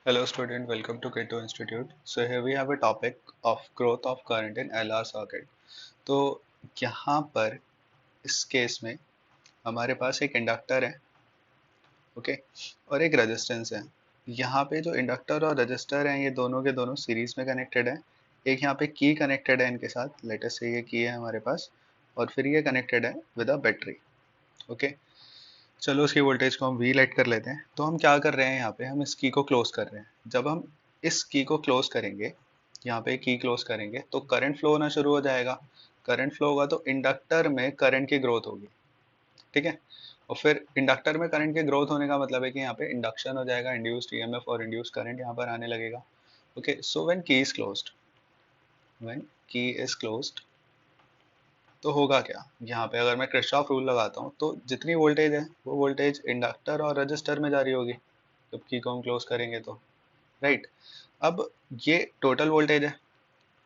Hello student, welcome to K2 Institute. So here we have a topic of growth of current in LR circuit. तो यहाँ पर इस case में हमारे पास एक इंडक्टर है, ओके, और एक रेजिस्टेंस है। यहाँ पे जो इंडक्टर और रेजिस्टर हैं ये दोनों के दोनों सीरीज में कनेक्टेड है। एक यहाँ पे की कनेक्टेड है इनके साथ, लेट अस से ये की है हमारे पास, और फिर ये कनेक्टेड है विद अ बैटरी, ओके। चलो उसकी वोल्टेज को हम वी लेट कर लेते हैं। तो हम क्या कर रहे हैं, यहाँ पे हम इस की को क्लोज कर रहे हैं। जब हम इस की को क्लोज करेंगे, यहाँ पे की क्लोज करेंगे, तो करंट फ्लो होना शुरू हो जाएगा। करंट फ्लो होगा तो इंडक्टर में करंट की ग्रोथ होगी, ठीक है। और फिर इंडक्टर में करंट के ग्रोथ होने का मतलब है कि यहाँ पे इंडक्शन हो जाएगा, इंड्यूस्ड ईएमएफ और इंड्यूस्ड करंट यहाँ पर आने लगेगा। ओके, सो व्हेन की इज क्लोज्ड, व्हेन की इज क्लोज्ड, तो होगा क्या, यहाँ पे अगर मैं किरचॉफ रूल लगाता हूँ तो जितनी वोल्टेज है वो वोल्टेज इंडक्टर और रजिस्टर में जारी होगी जब की को हम क्लोज करेंगे तो, राइट। अब ये टोटल वोल्टेज है,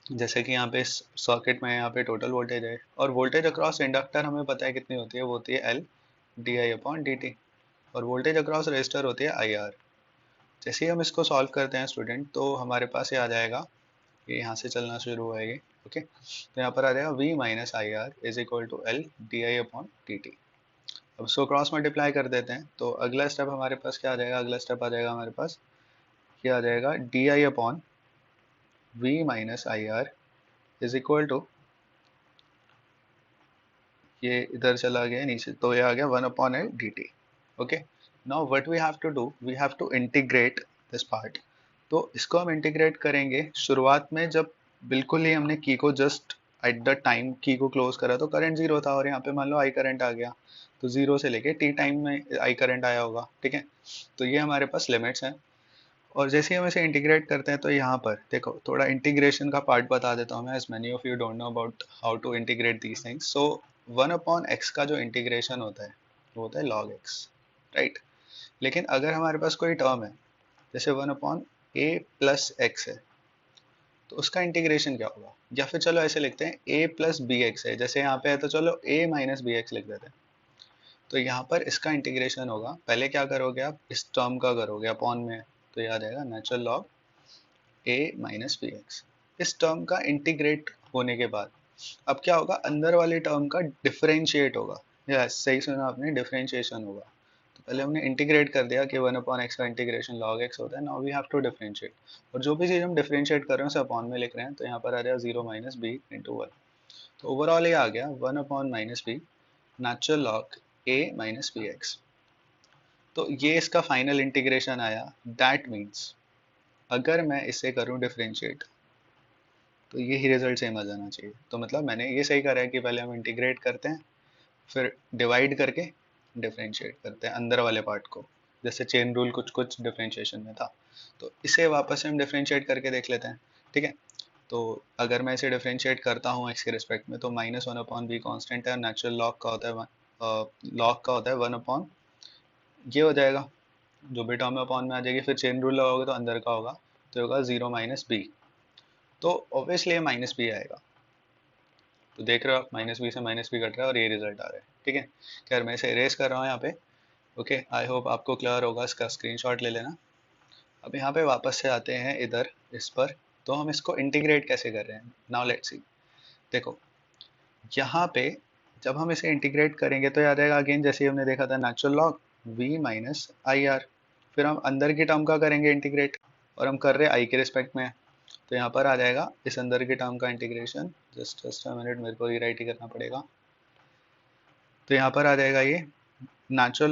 जैसे कि यहाँ पे इस सर्किट में यहाँ पे टोटल वोल्टेज है, और वोल्टेज अक्रॉस इंडक्टर हमें पता है कितनी होती है, वो होती है L D I upon D T, और वोल्टेज अक्रॉस रजिस्टर होती है आई आर। जैसे ही हम इसको सॉल्व करते हैं स्टूडेंट, तो हमारे पास ये आ जाएगा, ये यहाँ से चलना शुरू होएगी, ओके। तो यहाँ पर आ जाएगा v minus I R is equal to L D I upon D T. अब इसको क्रॉस मल्टीप्लाई कर देते हैं, तो अगला स्टेप हमारे पास क्या आ जाएगा, अगला स्टेप आ जाएगा हमारे पास, क्या आ जाएगा, D I upon V minus I R is equal to, ये इधर चला गया नीचे तो ये आ गया 1/L dt, okay. Now what we have to do, we have to integrate this part. तो इसको हम इंटीग्रेट करेंगे। शुरुआत में जब बिल्कुल ही हमने की को जस्ट एट द टाइम की को क्लोज करा तो करंट जीरो था, और यहाँ पे मान लो आई करंट आ गया, तो जीरो से लेके टी टाइम में आई करंट आया होगा, ठीक है। तो ये हमारे पास लिमिट्स हैं। और जैसे ही हम इसे इंटीग्रेट करते हैं, तो यहाँ पर देखो थोड़ा इंटीग्रेशन का पार्ट बता देता हूँ मैं, as many of you don't know about how to integrate these things. So 1/x का जो इंटीग्रेशन होता है वो होता है log x, राइट। लेकिन अगर हमारे पास कोई टर्म है, जैसे 1/a प्लस एक्स है, तो उसका इंटीग्रेशन क्या होगा, या फिर चलो ऐसे लिखते हैं a प्लस बी एक्स है, जैसे यहाँ पे है तो चलो a माइनस बी एक्स लिख देते हैं। तो यहाँ पर इसका इंटीग्रेशन होगा, पहले क्या करोगे आप, इस टर्म का करोगे अपॉन में, तो ये आ जाएगा natural log a minus B X. इस टर्म का इंटीग्रेट होने के बाद अब क्या होगा, अंदर वाले टर्म का डिफरेंशिएट होगा। यस, सही सुना आपने, डिफरेंशिएशन होगा। तो पहले हमने इंटीग्रेट कर दिया कि 1/x का इंटीग्रेशन log x होता है, now we have to differentiate. और जो भी चीज़ हम डिफरेंशिएट कर रहे हैं उसे अपॉन में लिख रहे हैं, तो यहाँ पर आ जाएगा 0 माइनस बी इंटू वन। तो ओवरऑल ये आ गया 1/-b natural log a minus B X. तो ये इसका फाइनल इंटीग्रेशन आया। दैट मीन्स अगर मैं इसे करूँ डिफरेंशिएट, तो ये ही रिजल्ट सेम आ जाना चाहिए। तो मतलब मैंने ये सही करा है कि पहले हम इंटीग्रेट करते हैं, फिर डिवाइड करके डिफरेंशिएट करते हैं अंदर वाले पार्ट को, जैसे चेन रूल कुछ कुछ डिफरेंशिएशन में था। तो इसे वापस से हम डिफरेंशिएट करके देख लेते हैं, ठीक है। तो अगर मैं इसे डिफरेंशिएट करता हूँ एक्स के रिस्पेक्ट में, तो -1/b कांस्टेंट है, नेचुरल लॉग का होता है लॉग का होता है 1/, ये हो जाएगा, जो भी टर्म में अपॉन में आ जाएगी, फिर चेन रूल लगाओगे तो अंदर का होगा, तो होगा 0 माइनस बी। तो ऑब्वियसली ये माइनस बी आएगा। तो देख रहे हो आप, माइनस बी से माइनस बी कट रहा है और ये रिजल्ट आ रहा है, ठीक है। खैर मैं इसे इरेज कर रहा हूँ यहाँ पे, ओके। आई होप आपको क्लियर होगा, इसका स्क्रीनशॉट ले लेना। अब यहाँ पे वापस से आते हैं इधर इस पर, तो हम इसको इंटीग्रेट कैसे कर रहे हैं, नाउ लेट्स सी। देखो यहाँ पे जब हम इसे इंटीग्रेट करेंगे तो याद आएगा अगेन, जैसे हमने देखा था natural log v minus I are. फिर हम अंदर की टर्म का करेंगे इंटीग्रेट, और हम कर रहे हैं आई के रिस्पेक्ट में, तो यहाँ पर आ जाएगा इस अंदर की टर्म का इंटीग्रेशन, जस्ट अ मिनट, मेरे को रीराइट ही करना पड़ेगा। तो यहाँ पर आ जाएगा ये natural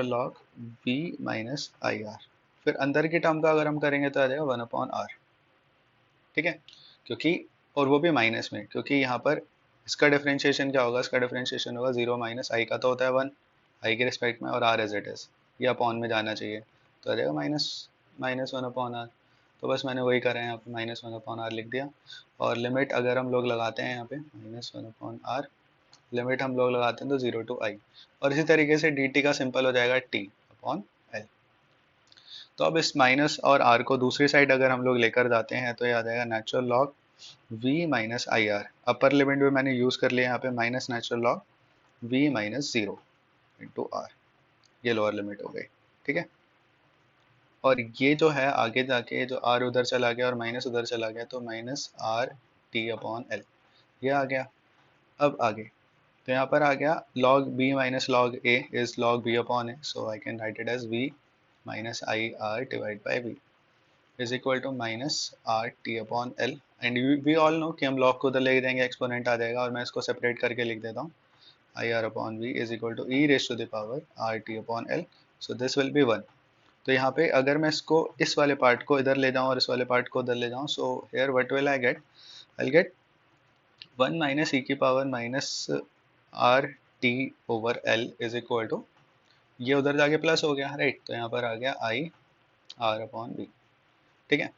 log v minus I are. फिर अंदर की टर्म का अगर हम करेंगे तो आ जाएगा 1/r, ठीक है। क्योंकि, और वो भी माइनस में, क्योंकि यहाँ पर इसका डिफरेंशिएशन क्या होगा, इसका डिफरेंशिएशन होगा 0 माइनस आई का तो होता है 1 आई के रिस्पेक्ट में, और आर एज इट इज, ये अपॉन में जाना चाहिए, तो आ जाएगा माइनस माइनस 1/r। तो बस मैंने वही करा है, यहाँ पे -1/r लिख दिया। और लिमिट अगर हम लोग लगाते हैं यहाँ पे -1/r, लिमिट हम लोग लगाते हैं तो 0 टू आई, और इसी तरीके से dt का सिंपल हो जाएगा t अपॉन l। तो अब इस माइनस और r को दूसरी साइड अगर हम लोग लेकर जाते हैं, तो ये आ जाएगा natural log v minus I R. Upper limit में मैंने यूज कर लिया यहाँ पे minus natural log v minus 0 into R, ये लोअर लिमिट हो गई, ठीक है। और ये जो है आगे जाके जो आर उधर चला गया और माइनस उधर चला गया, तो minus R T upon L, ये आ गया। अब आगे तो यहाँ पर आ गया log b minus log a is log b upon a, so I can write it as v minus I R divide by v is equal to minus R T upon L. And we all know कि हम log को उधर ले जाएंगे, exponent आ जाएगा, और मैं इसको सेपरेट करके लिख देता हूँ I R upon V is equal to e raise to the power R T upon L, so this will be 1। तो यहाँ पे अगर मैं इसको इस वाले पार्ट को इधर ले जाऊँ और इस वाले पार्ट को उधर ले जाऊँ, so here what will I get 1 minus e की power minus R T over L is equal to, ये उधर जाके प्लस हो गया, राइट। तो यहाँ पर आ गया आई आर अपॉन बी, ठीक है।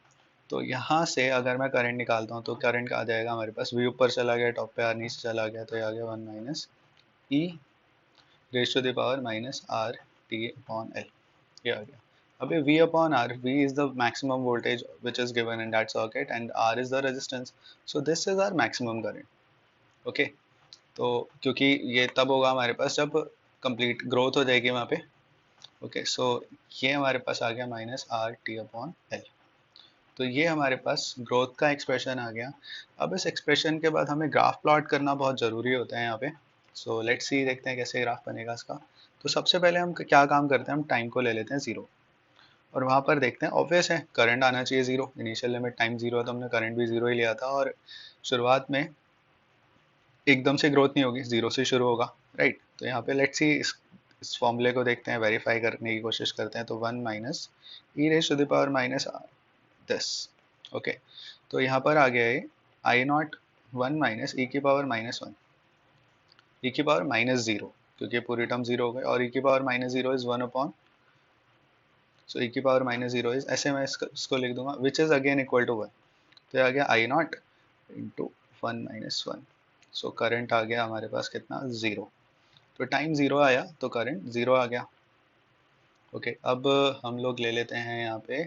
तो यहाँ से अगर मैं करंट निकालता हूँ तो करंट आ जाएगा हमारे पास, वी ऊपर चला गया, टॉप पे आर नीचे चला गया, तो ये आ गया 1 minus e raise to the power minus R T upon L, ये आ गया। अभी V upon R, V is the maximum voltage which is given in that circuit and R is the resistance. So this is our maximum current. Okay. तो क्योंकि ये तब होगा हमारे पास जब कंप्लीट ग्रोथ हो जाएगी वहाँ पे। ओके, सो ये हमारे पास आ गया minus R T upon L. तो ये हमारे पास ग्रोथ का एक्सप्रेशन आ गया। अब इस एक्सप्रेशन के बाद हमें ग्राफ प्लॉट करना बहुत ज़रूरी होता है यहाँ पे। सो लेट्स सी, देखते हैं कैसे ग्राफ बनेगा इसका। तो सबसे पहले हम क्या काम करते हैं, हम टाइम को ले लेते हैं 0 और वहाँ पर देखते हैं, ऑब्वियस है करंट आना चाहिए 0, इनिशियल लिमिट टाइम 0 है तो हमने करंट भी 0 ही लिया था, और शुरुआत में एकदम से ग्रोथ नहीं होगी, 0 से शुरू होगा, राइट। तो यहाँ पे लेट्स सी इस फॉर्मूले को देखते हैं, वेरीफाई करने की कोशिश करते हैं। तो 1 minus e raise to the power minus 10, okay. तो यहाँ पर आ गया ये आई नॉट 1 माइनस ई की पावर माइनस 1, ई की पावर माइनस 0, क्योंकि पूरी टर्म 0 हो गई, और ई की पावर माइनस 0 इज 1 अपॉन, सो ई की पावर माइनस 0 इज, ऐसे मैं इसको लिख दूंगा, which is again equal to 1। तो ये आ गया I naught into 1 minus 1, so current आ गया हमारे पास कितना, 0। तो टाइम 0 आया तो करंट 0 आ गया। ओके, अब हम लोग ले लेते हैं यहाँ पे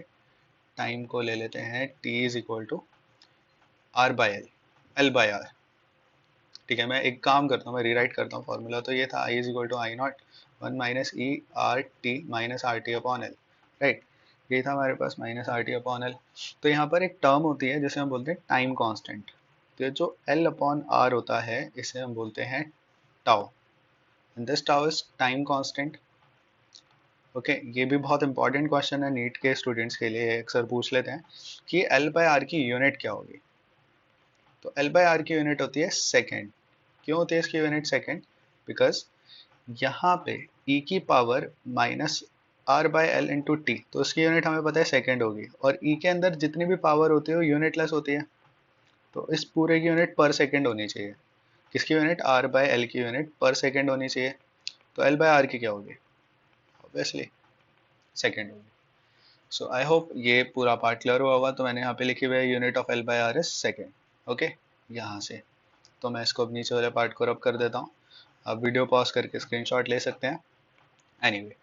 टाइम को ले लेते हैं t is equal to R by L, L by R, ठीक है। मैं एक काम करता हूँ, मैं रीराइट करता हूँ फॉर्मूला। तो ये था I is equal to I naught 1 minus e R T minus R T upon L, right. ये था हमारे पास minus R T upon L. तो यहाँ पर एक टर्म होती है जिसे हम बोलते हैं टाइम कांस्टेंट। तो जो एल अपॉन आर होता है इसे हम बोलते हैं tau, and this tau is time constant. Okay, ये भी बहुत इंपॉर्टेंट क्वेश्चन है नीट के स्टूडेंट्स के लिए, अक्सर पूछ लेते हैं कि एल बाय आर की यूनिट क्या होगी। तो एल बाय आर की यूनिट होती है सेकेंड। क्यों होती है इसकी यूनिट सेकेंड? बिकॉज यहाँ पे e की power minus R by L into T, तो उसकी यूनिट हमें पता है सेकेंड होगी, और e के अंदर जितनी भी पावर होती है वो यूनिटलेस होती है, तो इस पूरे की यूनिट पर सेकेंड होनी चाहिए। किसकी यूनिट? आर बाई एल की यूनिट पर सेकेंड होनी चाहिए। तो एल बाई आर की क्या होगी? ऑब्वियसली सेकेंड होगी। सो आई होप ये पूरा पार्ट क्लियर हुआ होगा। तो मैंने यहाँ पे लिखी हुई है unit of L by R is second, okay, यहाँ से। तो मैं इसको अब नीचे वाले पार्ट को रब कर देता हूँ, आप वीडियो पॉज करके स्क्रीनशॉट ले सकते हैं। एनीवे,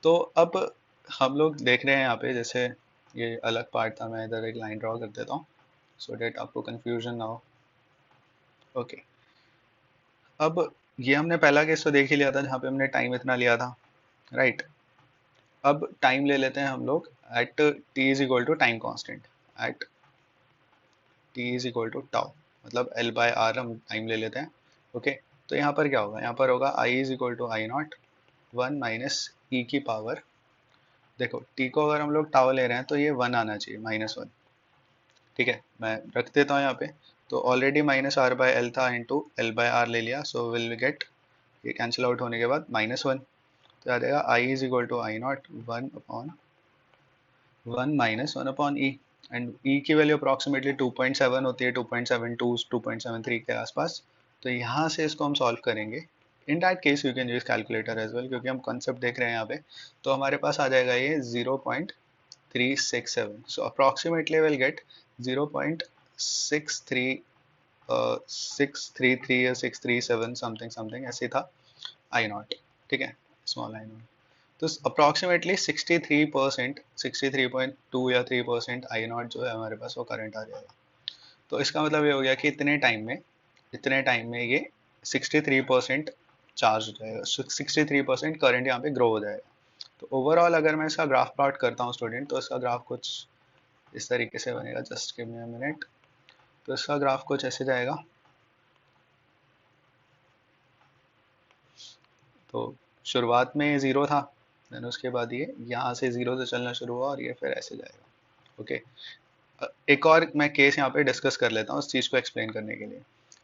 तो अब हम लोग देख रहे हैं यहाँ पे, जैसे ये अलग पार्ट था, मैं इधर एक लाइन ड्रॉ कर देता हूँ सो डेट आपको कंफ्यूजन ना हो। ओके, अब ये हमने पहला केस तो देख ही लिया था जहाँ पे हमने टाइम इतना लिया था, राइट। अब टाइम ले लेते हैं हम लोग at T is equal to time constant, at T is equal to tau, मतलब एल बाय आर हम टाइम ले लेते हैं। ओके, तो यहाँ पर क्या होगा? यहाँ पर होगा I is equal to I naught 1 minus e की पावर, देखो टी को अगर हम लोग टाउ ले रहे हैं तो ये 1 आना चाहिए, -1, ठीक है। मैं रख देता हूँ यहाँ पे। तो already minus R by L था, इंटू एल बाय आर ले लिया, सो विल गेट, ये कैंसिल आउट होने के बाद -1, तो आ जाएगा I is equal to I naught 1 minus 1 upon e, and e की वैल्यू अप्रॉक्सीमेटली 2.7 होती है, 2.72 2.73 के आसपास। तो यहाँ से इसको हम सॉल्व करेंगे। In that case you can use calculator as well, क्योंकि हम कॉन्सेप्ट देख रहे हैं यहाँ पे। तो हमारे पास आ जाएगा ये 0.367, सो अप्रॉक्सीमेटली विल गेट 0.63 633 या 637 समथिंग समथिंग ऐसे था आई नॉट, ठीक है, स्मॉल आई नॉट। तो अप्रॉक्सीमेटली 63%, 63.2 या 3% आई नॉट जो है हमारे पास वो करंट आ जाएगा। तो इसका मतलब ये हो गया कि इतने टाइम में ये 63% चार्ज हो जाएगा, 63% करंट यहाँ पे ग्रो हो जाएगा। तो ओवरऑल अगर मैं इसका ग्राफ प्लॉट करता हूँ स्टूडेंट, तो इसका ग्राफ कुछ इस तरीके से बनेगा। Just give me a minute. तो इसका ग्राफ कुछ ऐसे जाएगा। तो शुरुआत में ज़ीरो था, देन उसके बाद ये यहाँ से ज़ीरो से चलना शुरू हुआ और ये फिर ऐसे जाएगा। ओके, एक और मैं केस यहाँ पे डिस्कस कर लेता हूँ उस चीज़ को एक्सप्लेन करने के लिए।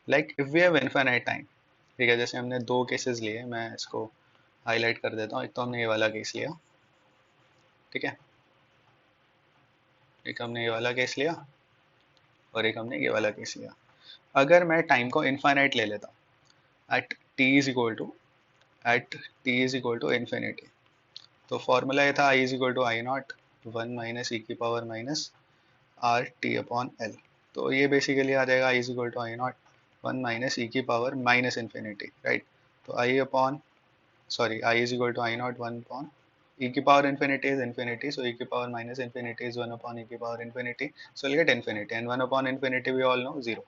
Like if we have infinite time, ठीक है, जैसे हमने दो केसेस लिए, मैं इसको हाईलाइट कर देता हूँ। एक तो हमने ये वाला केस लिया, ठीक है, एक हमने ये वाला केस लिया और एक हमने ये वाला केस लिया। अगर मैं टाइम को इनफाइनाइट ले लेता हूँ at T is equal to infinity, तो फॉर्मूला ये था I is equal to I naught one minus e की power minus R T upon L. तो ये बेसिकली आ जाएगा I is equal to I naught one minus e की power minus infinity, right. तो I upon sorry I is equal to I naught 1 upon e की power infinity is infinity, so e की power minus infinity is 1 upon e की power infinity, so we'll get infinity, and 1 upon infinity we all know 0,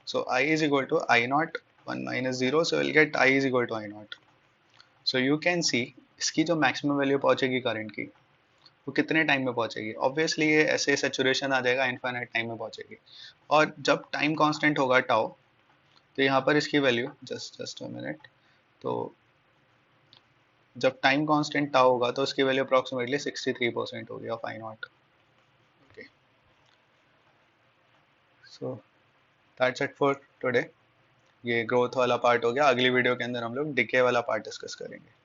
so I is equal to I naught 1 minus 0, so we'll get I is equal to I naught. So you can see इसकी जो maximum value पहुंचेगी current की, वो कितने time में पहुंचेगी। Obviously ये ऐसे सैचुरेशन आ जाएगा, इनफाइनाइट टाइम में पहुंचेगी। और जब टाइम कांस्टेंट होगा टाउ, तो यहाँ पर इसकी वैल्यू जस्ट अ मिनट, तो जब टाइम कांस्टेंट टाउ होगा तो उसकी वैल्यू अप्रोक्सीमेटली 63% होगी of I not. Okay, so that's it for today. ये ग्रोथ वाला पार्ट हो गया। अगली वीडियो के अंदर हम लोग डिके वाला पार्ट डिस्कस करेंगे।